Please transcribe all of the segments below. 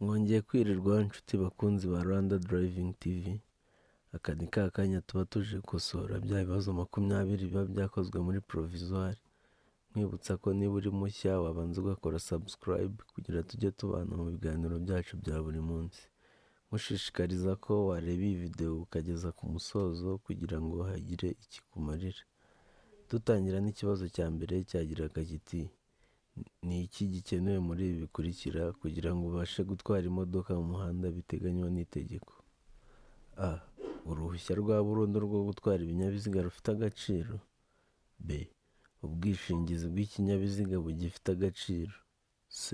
Mwongeye kwirirwa nshuti bakunzi ba Rwanda Driving TV, aka ni ka kanya tuba tuje gukosora bya bibazo 20 biba byakozwe muri provisoire. Nkwibutsa ko niba uri mushya wabanza ugakora subscribe kugira tujye tubana mu biganiro byacu bya buri munsi. Mushishikariza ko wareba iyi video ukageza ku musozo kugira ngo hagire ikikumarira. Dutangira n'ikibazo cya mbere cyagiraga kiti: ni iki gikenewe muri ibi bikurikira kugira ngo ubashe gutwara imodoka mu muhanda biteganywa n'itegeko? A. Uruhushya rwa burundu rwo gutwara ibinyabiziga rufite agaciro. B. Ubwishingizi bw'ikinyabiziga bugifite agaciro. C.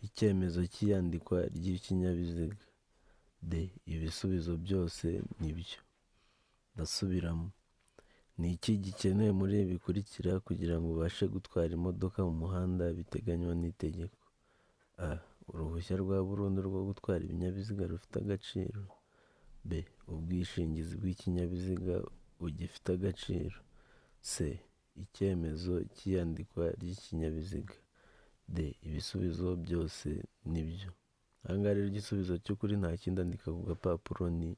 Icyemezo cy'iyandikwa ry'ikinyabiziga. D. Ibisubizo byose nibyo. Ndasubiramo. Ni iki gikenewe muri ibi bikurikira kugira ngo ubashe gutwara imodoka mu muhanda biteganywa n'itegeko? A. Uruhushya rwa burundu rwo gutwara ibinyabiziga rufite agaciro. B. Ubwishingizi bw'ikinyabiziga bugifite agaciro. C. Icyemezo cy'iyandikwa ry'ikinyabiziga. D. Ibisubizo byose nibyo. Aha ngaha rero igisubizo cy'ukuri nta kindi andika ku gapapuro ni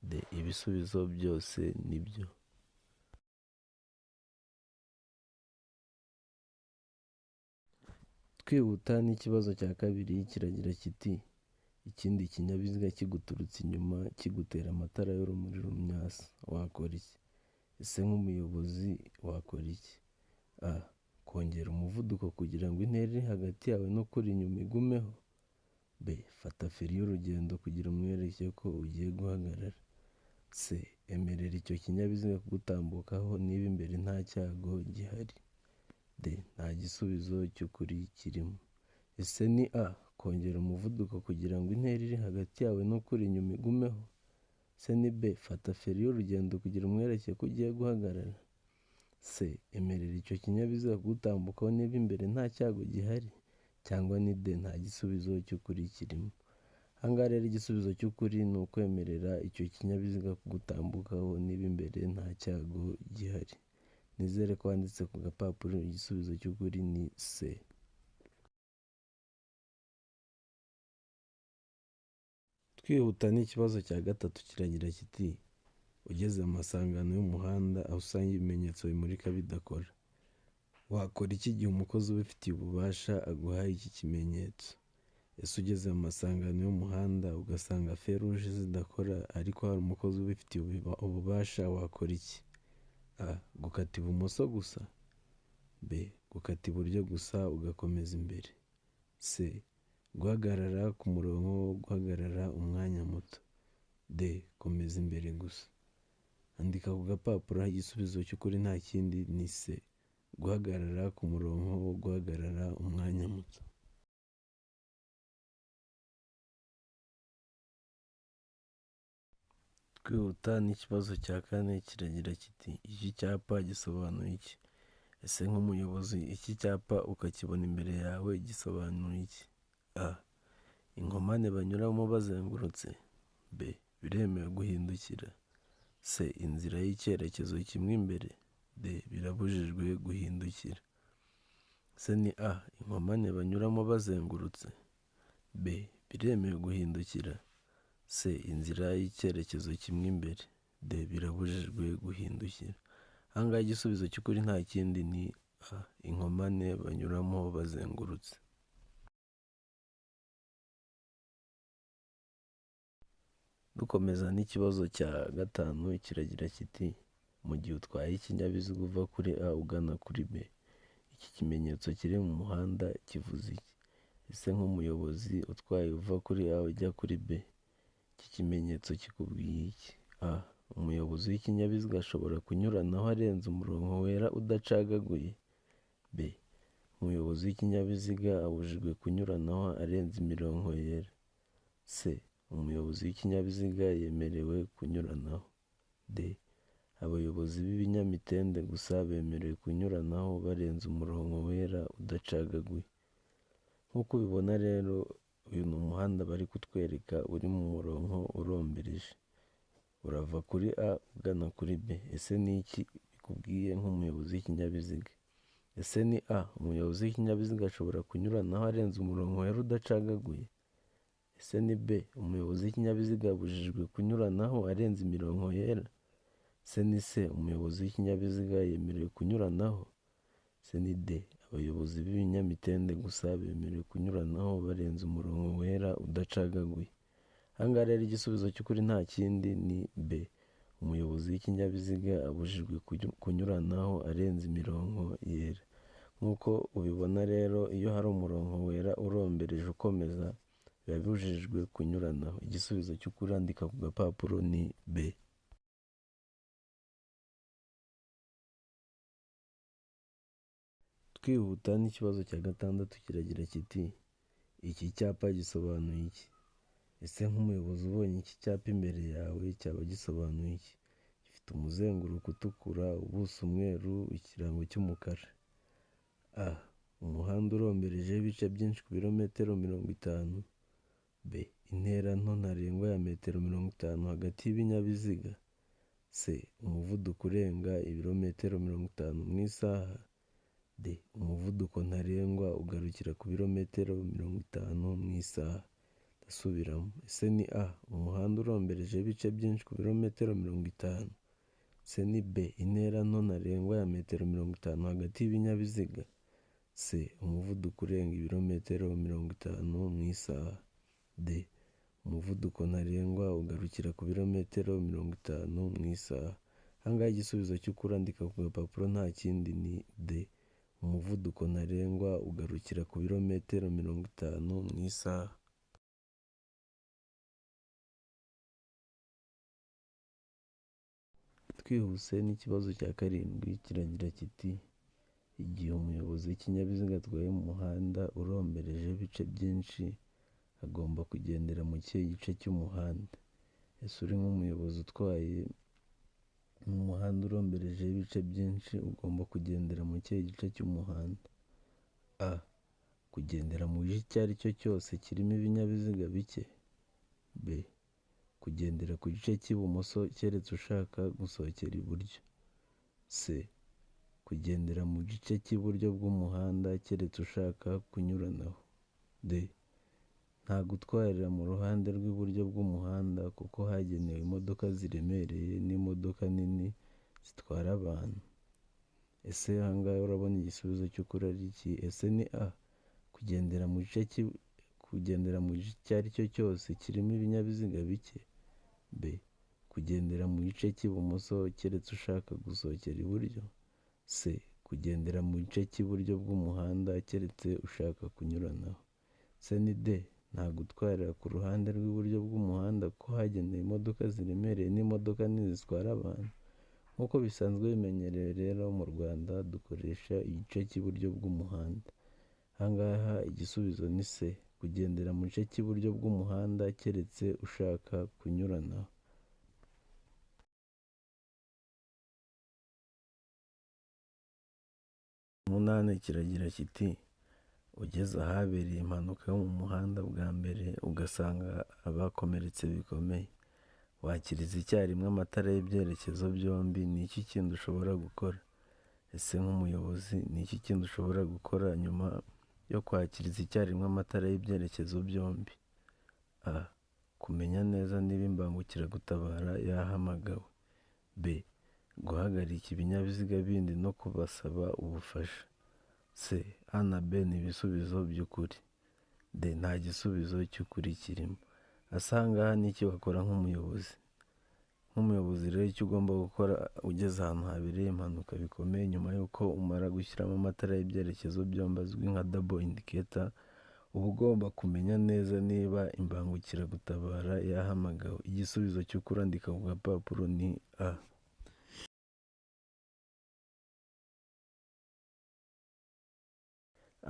D. Ibisubizo byose nibyo. Twihuta n'ikibazo cya kabiri kiragira kiti: ikindi kinyabiziga kiguturutse inyuma kigutera amatara y'urumuri rumyasa, wakora iki? Ese nk'umuyobozi wakora iki? A. Kongera umuvuduko kugira ngo intera iri hagati yawe no kuri inyuma igumeho. B. Fata feri y'urugendo kugira umwereke ko ugiye guhagarara. C. Emerera icyo kinyabiziga kugutambukaho niba imbere nta cyago gihari. D. Nta gisubizo cy'ukuri kirimo. Ese ni A. Kongera umuvuduko kugira ngo intera iri hagati yawe no kuri inyuma igumeho. Se ni B. Fata feri y'urugendo kugira umwereke ko ugiye guhagarara. C. Emerera icyo kinyabiziga kugutambukaho niba imbere nta cyago gihari. Cyangwa ni D. Nta gisubizo cy'ukuri kirimo. Aha ngaha rero igisubizo cy'ukuri ni ukwemerera icyo kinyabiziga kugutambukaho niba imbere nta cyago gihari. Nizere ko wanditse ku gapapuro igisubizo cy'ukuri ni C. Twihuta n'ikibazo cya gatatu kiragira kiti: ugeze mu masangano y'umuhanda aho usanga ibimenyetso bimurika bidakora, wakora iki igihe umukozi ubifitiye ububasha aguhaye iki kimenyetso? Ese ugeze mu masangano y'umuhanda ugasanga feruje zidakora ariko hari umukozi ubifitiye ububasha, wakora iki? A. Gukata ibumoso gusa. B. Gukata iburyo gusa ugakomeza imbere. C. Guhagarara ku murongo wo guhagarara umwanya muto. D. Komeza imbere gusa. Andika ku gapapuro aho igisubizo cy'ukuri nta kindi ni C. Guhagarara ku murongo wo guhagarara umwanya muto. Twihuta n'ikibazo cya kane kiragira kiti: iki cyapa gisobanuye iki? Ese nk'umuyobozi iki cyapa ukakibona imbere yawe gisobanuye iki? A. Inkomane banyuramo bazengurutse. B. Biremewe guhindukira. C. Inzira y'icyerekezo kimwe imbere. D. Birabujijwe guhindukira. C ni A. Inkomane banyuramo bazengurutse. B. Biremewe guhindukira. C. Inzira y'icyerekezo kimwe imbere. D. Birabujijwe guhindukira. Aha ngaha igisubizo cy'ukuri nta kindi ni A. Inkomane banyuramo bazengurutse. Dukomeza n'ikibazo cya gatanu kiragira kiti: mu gihe utwaye ikinyabiziga uva kuri A ugana kuri B, iki kimenyetso kiri mu muhanda kivuze iki? Ese nk'umuyobozi utwaye uva kuri A ujya kuri B, iki kimenyetso kikubwiye iki? A. Umuyobozi w'ikinyabiziga ashobora kunyuranaho arenze umurongo wera udacagaguye. B. Umuyobozi w'ikinyabiziga abujijwe kunyuranaho arenze imirongo yera. C. Umuyobozi w'ikinyabiziga yemerewe kunyuranaho. D. Abayobozi b'ibinyamitende gusa bemerewe kunyuranaho barenze umurongo wera udacagaguye. Nk'uko ubibona rero uyu ni umuhanda bari kutwereka uri mu murongo urombereje. Urava kuri A ugana kuri B. Ese ni iki bikubwiye nk'umuyobozi w'ikinyabiziga? Ese ni A. Umuyobozi w'ikinyabiziga ashobora kunyuranaho arenze umurongo wera udacagaguye. Ese ni B, umuyobozi w'ikinyabiziga abujijwe kunyuranaho arenze imirongo yera? Ese ni C, umuyobozi w'ikinyabiziga yemerewe kunyuranaho? Ese ni D, abayobozi b'ibinyamitende gusa bemerewe kunyuranaho barenze umurongo wera udacagaguye? Aha ngaha rero igisubizo cy'ukuri nta kindi ni B, umuyobozi w'ikinyabiziga abujijwe kunyuranaho arenze imirongo yera. Nk'uko ubibona rero, iyo hari umurongo wera urombereje ukomeza, biba bibujijwe kunyuranaho. Igisubizo cy'ukuri andika ku gapapuro ni B. Twihuta n'ikibazo cya gatandatu kiragira kiti, iki cyapa gisobanuye iki? Ese nk'umuyobozi ubonye iki cyapa imbere yawe cyaba gisobanuye iki? Gifite umuzenguruko utukura, ubuso umweru, ikirango cy'umukara. A, umuhanda uromberejeho ibice byinshi ku birometero 50. B, intera nto ntarengwa ya metero 50 hagati y'ibinyabiziga. C, umuvuduko urenga ibirometero 50 mu isaha. D, umuvuduko ntarengwa ugarukira ku birometero 50 mu isaha. Ndasubiramo. Ese ni A, umuhanda uromberejeho ibice byinshi ku birometero 50. C ni B, intera nto ntarengwa ya metero 50 hagati y'ibinyabiziga. C, umuvuduko urenga ibirometero 50 mu isaha. D, umuvuduko ntarengwa ugarukira ku birometero 50 mu isaha. Aha ngaha igisubizo cy'ukuri andika ku gapapuro nta kindi ni D, umuvuduko ntarengwa ugarukira ku birometero 50 mu isaha. Twihuse n'ikibazo cya karindwi kiragira kiti, igihe umuyobozi w'ikinyabiziga atwaye mu muhanda uromberejeho ibice byinshi agomba kugendera mu kihe gice cy'umuhanda? Ese uri nk'umuyobozi utwaye mu muhanda uromberejeho ibice byinshi ugomba kugendera mu kihe gice cy'umuhanda? A, kugendera mu gice icyo ari cyo cyose kirimo ibinyabiziga bike. B, kugendera ku gice cy'ibumoso keretse ushaka gusohokera iburyo. C, kugendera mu gice cy'iburyo bw'umuhanda keretse ushaka kunyuranaho. D, nta gutwarira mu ruhande rw'iburyo bw'umuhanda kuko hagenewe imodoka ziremereye n'imodoka nini zitwara abantu. Ese aha ngaha urabona igisubizo cy'ukuri ari iki? Ese ni A, kugendera mu gice icyo ari cyo cyose kirimo ibinyabiziga bike. B, kugendera mu gice cy'ibumoso keretse ushaka gusohokera iburyo. C, kugendera mu gice cy'iburyo bw'umuhanda keretse ushaka kunyuranaho. C ni D, nta gutwarira ku ruhande rw'iburyo bw'umuhanda kuko hagenewe imodoka ziremereye n'imodoka nini zitwara abantu. Nk'uko bisanzwe bimenyerewe rero mu Rwanda dukoresha igice cy'iburyo bw'umuhanda. Aha ngaha igisubizo ni C, kugendera mu gice cy'iburyo bw'umuhanda keretse ushaka kunyuranaho. Umunani kiragira kiti, ugeze ahabereye impanuka yo mu muhanda bwa mbere ugasanga abakomeretse bikomeye, wakiriza icyarimwe amatara y'ibyerekezo byombi, ni iki kindi ushobora gukora? Ese nk'umuyobozi ni iki kindi ushobora gukora nyuma yo kwakiriza icyarimwe amatara y'ibyerekezo byombi? A, kumenya neza niba imbangukiragutabara yahamagawe. B, guhagarika ibinyabiziga bindi no kubasaba ubufasha. C, A na B ni ibisubizo by'ukuri. D, nta gisubizo cy'ukuri kirimo. Asa ngaha ni iki wakora nk'umuyobozi? Nk'umuyobozi rero icyo ugomba gukora ugeze ahantu habereye impanuka bikomeye, nyuma y'uko umara gushyiramo amatara y'ibyerekezo byombi azwi nka double indicator, uba ugomba kumenya neza niba imbangukiragutabara yahamagawe. Igisubizo cy'ukuri andika ku gapapuro ni A.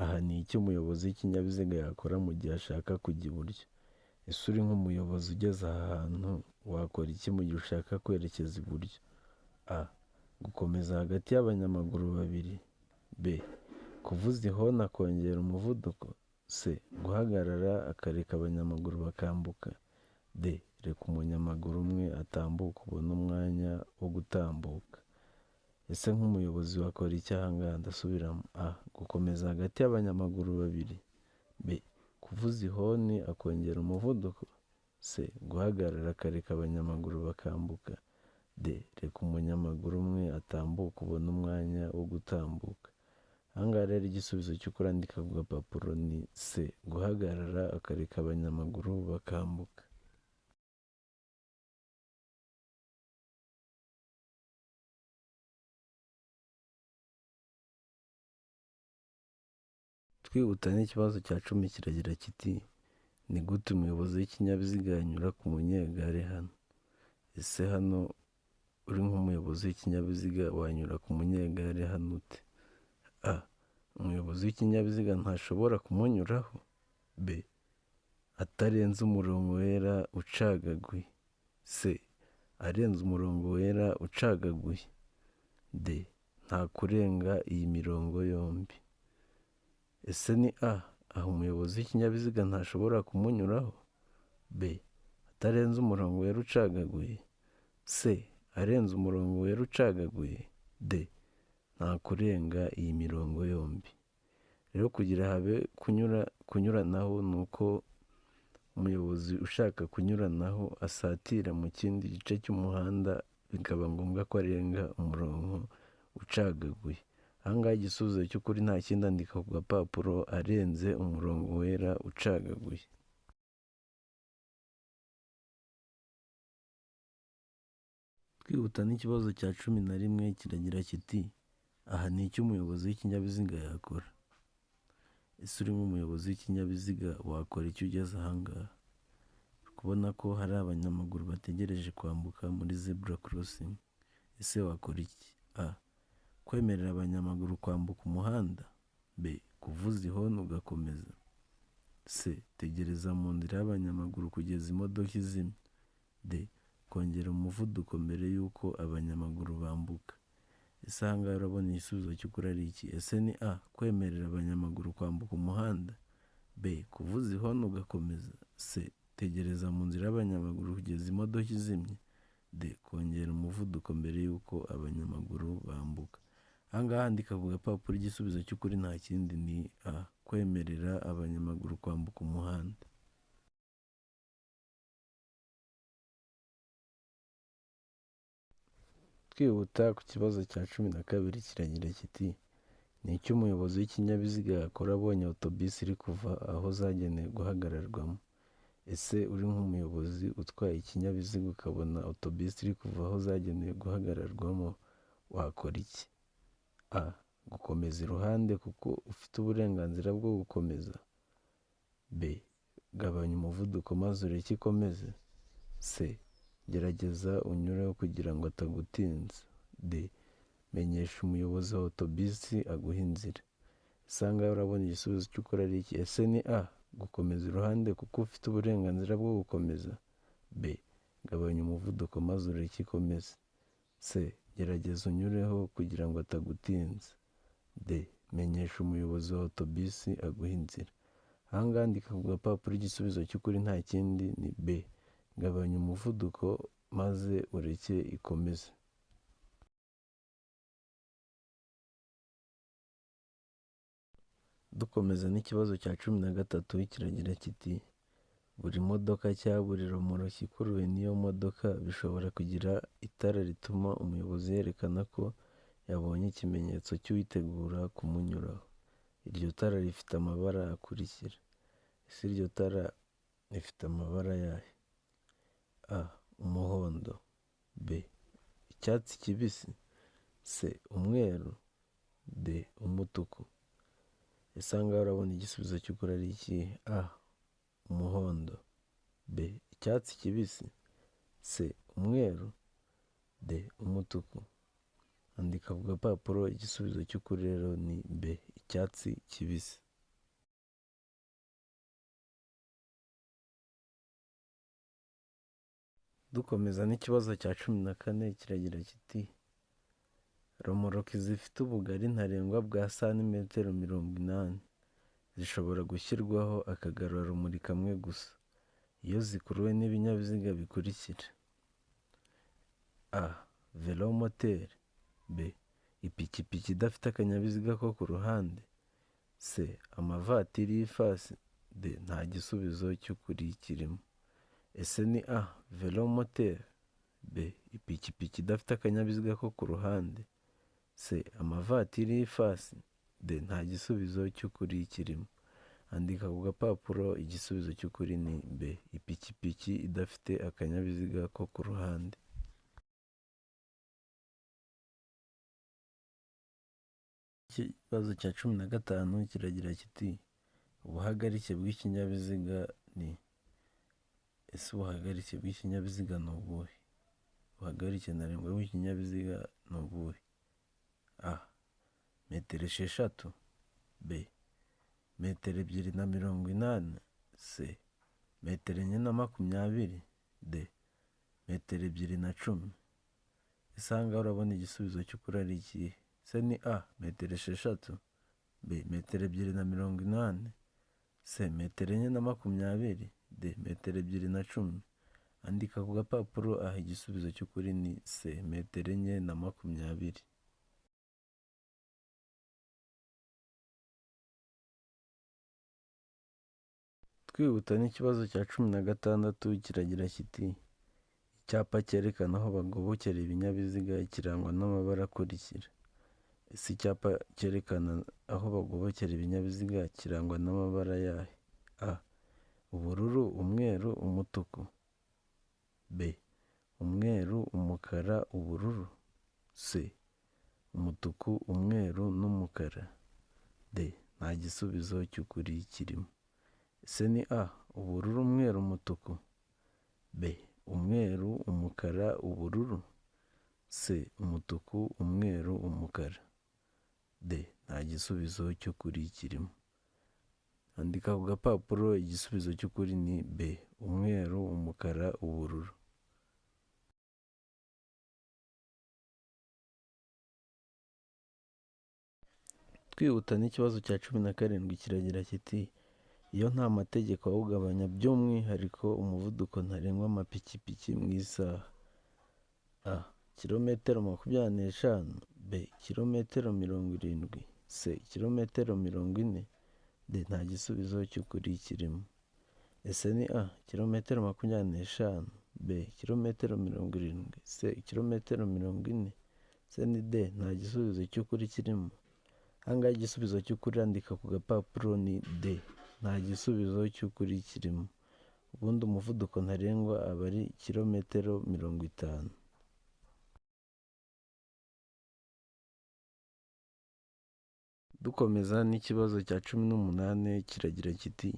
Aha ni icyo umuyobozi w'ikinyabiziga yakora mu gihe ashaka kujya iburyo. Ese uri nk'umuyobozi ugeze aha hantu wakora iki mu gihe ushaka kwerekeza iburyo? A, gukomeza hagati y'abanyamaguru babiri. B, kuvuza ihoni akongera umuvuduko. C, guhagarara akareka abanyamaguru bakambuka. D, reka umunyamaguru umwe atambuka ubone umwanya wo gutambuka. Ese nk'umuyobozi wakora iki aha ngaha? Ndasubiramo. A, gukomeza hagati y'abanyamaguru babiri. B, kuvuza ihoni akongera umuvuduko, c guhagarara akareka abanyamaguru bakambuka, d reka umunyamaguru umwe atambuka ubone umwanya wo gutambuka. Ahangaha rero igisubizo cy'ukuri andika ku gapapuro ni c guhagarara akareka abanyamaguru bakambuka. Twihuta n'ikibazo cya 10 kiragira kiti ni gute umuyobozi w'ikinyabiziga yanyura ku munyegare hano? Ese hano uri nk'umuyobozi w'ikinyabiziga wanyura ku munyegare hano ute? A umuyobozi w'ikinyabiziga ntashobora kumunyuraho, b atarenze umurongo wera ucagaguye, c arenze umurongo wera ucagaguye, d nta kurenga iyi mirongo yombi. Ese ni a aho umuyobozi w'ikinyabiziga ntashobora kumunyuraho, b atarenze umurongo wera ucagaguye, c arenze umurongo wera ucagaguye, d nta kurenga iyi mirongo yombi. Rero kugira habe kunyuranaho ni uko umuyobozi ushaka kunyuranaho asatira mu kindi gice cy'umuhanda, bikaba ngombwa ko arenga umurongo ucagaguye. Ahangaha igisubizo cy'ukuri nta kindi andika ku gapapuro, arenze umurongo wera ucagaguye. Twihuta n'ikibazo cya 11 kiragira kiti aha ni icyo umuyobozi w'ikinyabiziga yakora? Ese uri nk'umuyobozi w'ikinyabiziga wakora icyo ugeze ahangaha? Kubona ko hari abanyamaguru bategereje kwambuka muri zebra crossing. Ese wakora iki? A kwemerera abanyamaguru kwambuka umuhanda, b kuvuza ihoni ugakomeza, c tegereza mu nzira y'abanyamaguru kugeza imodoka izimye, d kongera umuvuduko mbere y'uko abanyamaguru bambuka. Ese ahangaha urabona igisubizo cy'ukuri ari iki? Ese ni a kwemerera abanyamaguru kwambuka umuhanda, b kuvuza ihoni ugakomeza, c tegereza mu nzira y'abanyamaguru kugeza imodoka izimye, d kongera umuvuduko mbere y'uko abanyamaguru bambuka. Ahangaha handika ku gapapuro igisubizo cy'ukuri nta kindi ni a kwemerera abanyamaguru kwambuka umuhanda. Twihuta ku kibazo cya 12 kiragira kiti ni icyo umuyobozi w'ikinyabiziga yakora abonye autobus iri kuva aho zagenewe guhagararwamo? Ese uri nk'umuyobozi utwaye ikinyabiziga ukabona autobus iri kuva aho zagenewe guhagararwamo, wakora iki? A gukomeza iruhande kuko ufite uburenganzira bwo gukomeza, b gabanya umuvuduko maze ureke ikomeze, c gerageza unyureho kugira ngo atagutinza, d menyesha umuyobozi wa autobus aguha inzira. Ese ahangaha urabona igisubizo cy'ukuri ari iki? Ese ni a gukomeza iruhande kuko ufite uburenganzira bwo gukomeza, b gabanya umuvuduko maze ureke ikomeze, c gerageza unyureho kugira ngo atagutinza, d menyesha umuyobozi wa autobus aguha inzira. Ahangaha andika ku gapapuro igisubizo cy'ukuri nta kindi ni b gabanya umuvuduko maze ureke ikomeze. Dukomeza n'ikibazo cya 13 kiragira kiti buri modoka cyangwa buri romoro ikuruwe n'iyo modoka bishobora kugira itara rituma umuyobozi yerekana ko yabonye ikimenyetso cy'uwitegura kumunyuraho. Iryo tara rifite amabara akurikira. Ese iryo tara rifite amabara yahe? A umuhondo, b icyatsi kibisi, c umweru, d umutuku. Ese ahangaha urabona igisubizo cy'ukuri ari iki? A umuhondo, b icyatsi kibisi, c umweru, d umutuku. Andika ku gapapuro igisubizo cy'ukuri rero ni b icyatsi kibisi. Dukomeza n'ikibazo cya 14 kiragira kiti romoroki zifite ubugari ntarengwa bwa santimetero 80 zishobora gushyirwaho akagarurarumuri kamwe gusa iyo zikuruwe n'ibinyabiziga bikurikira: a velomoteri, b ipikipiki idafite akanyabiziga ko ku ruhande, c amavatiri y'ifasi, D nta gisubizo cy'ukuri kirimo. Ese ni A velomoteri, B ipikipiki idafite akanyabiziga ko ku ruhande, C amavatiri y'ifasi, D nta gisubizo cy'ukuri kirimo. Andika ku gapapuro igisubizo cy'ukuri ni B ipikipiki idafite akanyabiziga ko ku ruhande. Ikibazo cya 15 kiragira kiti ubuhagarike bw'ikinyabiziga ni. Ese ubuhagarike bw'ikinyabiziga ni ubuhe? Ubuhagarike ntarengwa bw'ikinyabiziga ni ubuhe? A metero 6, B metero 280, C metero 420, D metero 210. Ese aha ngaha urabona igisubizo cy'ukuri ari ikihe? Se ni A metero 6, B metero 280, C metero 420, D metero 210. Andika ku gapapuro aha igisubizo cy'ukuri ni C metero 420. Twihuta n'ikibazo cya 16 kiragira kiti icyapa cyerekana aho bagobokera ibinyabiziga kirangwa n'amabara akurikira. Ese icyapa cyerekana aho bagobokera ibinyabiziga kirangwa n'amabara yahe? A ubururu, umweru, umutuku, B umweru, umukara, ubururu, C umutuku, umweru n'umukara, D nta gisubizo cy'ukuri kirimo. Ese ni A ubururu, umweru, umutuku, B umweru, umukara, ubururu, C umutuku, umweru, umukara, D nta gisubizo cy'ukuri kirimo. Andika ku gapapuro igisubizo cy'ukuri ni B umweru, umukara, ubururu. Twihuta n'ikibazo cya 17 kiragira kiti iyo nta mategeko awugabanya by'umwihariko umuvuduko ntarengwa w'amapikipiki mu isaha. A kilometero 25, B kilometero 70, C kilometero 40, D nta gisubizo cy'ukuri kirimo. Ese ni A kilometero 25, B kilometero 70, C kilometero 40, C ni D nta gisubizo cy'ukuri kirimo. Ahangaha igisubizo cy'ukuri andika ku gapapuro ni D nta gisubizo cy'ukuri kirimo. Ubundi umuvuduko ntarengwa aba ari kilometero 50. Dukomeza n'ikibazo cya 18 kiragira kiti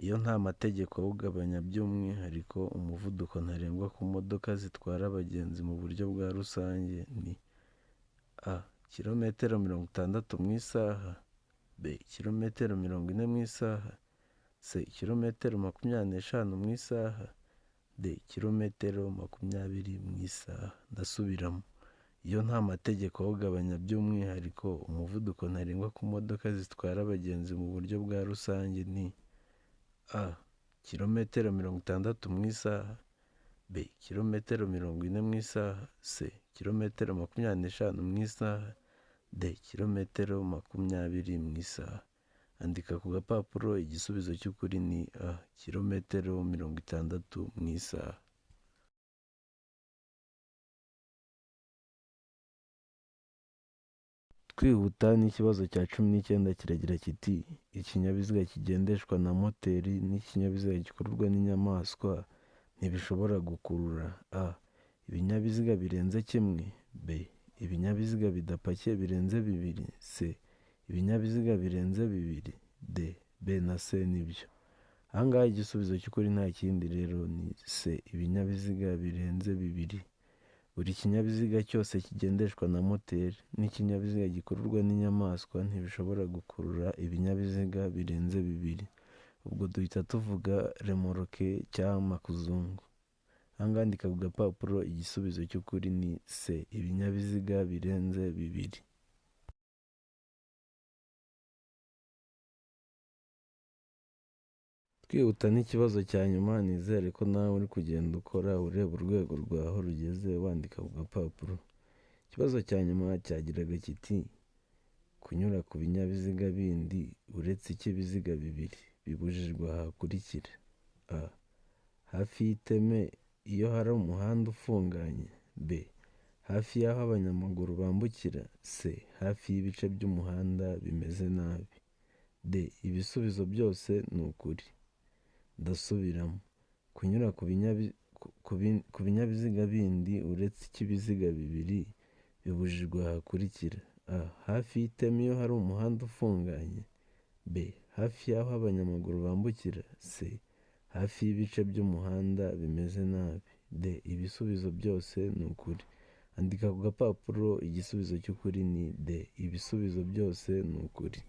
iyo nta mategeko awugabanya by'umwihariko umuvuduko ntarengwa ku modoka zitwara abagenzi mu buryo bwa rusange ni. A kilometero 60 mu isaha, B kilometero 40 mu isaha, C kilometero 25 mu isaha, D kilometero 20 mu isaha. Ndasubiramo iyo nta mategeko awugabanya by'umwihariko umuvuduko ntarengwa ku modoka zitwara abagenzi mu buryo bwa rusange ni. A kilometero 60 mu isaha, B kilometero 40 mu isaha, C kilometero 25 mu isaha, D kilometero 20 mu isaha. Andika ku gapapuro igisubizo cy'ukuri ni A kilometero 60 mu isaha. Twihuta n'ikibazo cya 19 kiragira kiti ikinyabiziga kigendeshwa na moteri n'ikinyabiziga gikururwa n'inyamaswa ntibishobora gukurura. A ibinyabiziga birenze kimwe, B ibinyabiziga bidapakiye birenze 2, C ibinyabiziga birenze 2, D B na C nibyo. Ahangaha igisubizo cy'ukuri nta kindi rero ni C ibinyabiziga birenze 2. Buri kinyabiziga cyose kigendeshwa na moteri n'ikinyabiziga gikururwa n'inyamaswa ntibishobora gukurura ibinyabiziga birenze 2. Ubwo duhita tuvuga remoroke cyangwa makuzungu. Ahangaha andika ku gapapuro igisubizo cy'ukuri ni C ibinyabiziga birenze 2. Twihuta n'ikibazo cya nyuma nizere ko nawe uri kugenda ukora ureba urwego rwaho rugeze wandika ku gapapuro. Ikibazo cya nyuma cyagiraga kiti kunyura ku binyabiziga bindi uretse icy'ibiziga 2 bibujijwe aha hakurikira: a. Hafi y'iteme iyo hari umuhanda ufunganye. b. Hafi y'aho abanyamaguru bambukira. c. Hafi y'ibice by'umuhanda bimeze nabi. d. Ibisubizo byose ni ukuri. Ndasubiramo: kunyura ku binyabiziga bindi uretse icy'ibiziga bibiri bibujijwe aha hakurikira: a. Hafi y'iteme iyo hari umuhanda ufunganye. b. Hafi y'aho abanyamaguru bambukira. c. Hafi y'ibice by'umuhanda bimeze nabi. d. Ibisubizo byose ni ukuri. Andika ku gapapuro igisubizo cy'ukuri ni d. Ibisubizo byose ni ukuri.